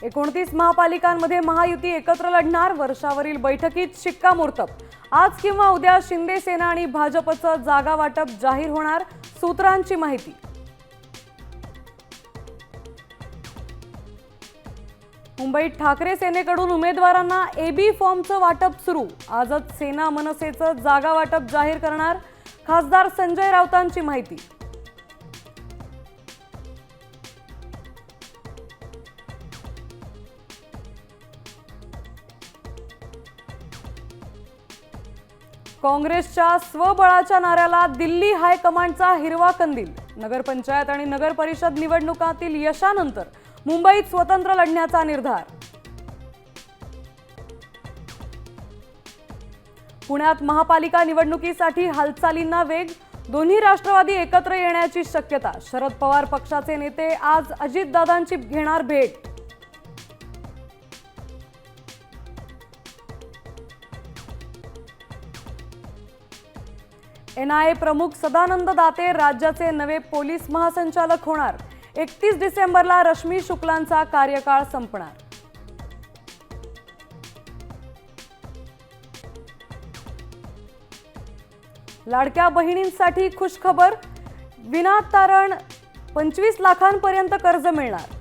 29 महापालिकांमध्ये महायुती एकत्र लढणार, वर्षावरील बैठकीत शिक्कामोर्तब। आज किंवा उद्या शिंदे सेना आणि भाजपचं जागा वाटप जाहीर होणार, सूत्रांची माहिती। मुंबईत ठाकरे सेनेकडून उमेदवारांना एबी फॉर्मचं वाटप सुरू। आजच सेना मनसेचं जागा वाटप जाहीर करणार, खासदार संजय राऊतांची माहिती। काँग्रेसच्या स्वबळाच्या नाऱ्याला दिल्ली हायकमांडचा हिरवा कंदील। नगरपंचायत आणि नगर परिषद निवडणुकातील यशानंतर मुंबईत स्वतंत्र लढण्याचा निर्धार। पुण्यात महापालिका निवडणुकीसाठी हालचालींना वेग, दोन्ही राष्ट्रवादी एकत्र येण्याची शक्यता। शरद पवार पक्षाचे नेते आज अजितदादांची घेणार भेट। एनआयए प्रमुख सदानंद दाते राज्याचे नवे पोलीस महासंचालक होणार। 31 डिसेंबरला रश्मी शुक्लांचा कार्यकाळ संपणार। लाडक्या बहिणींसाठी खुशखबर, विनातारण 25 लाखांपर्यंत कर्ज मिळणार।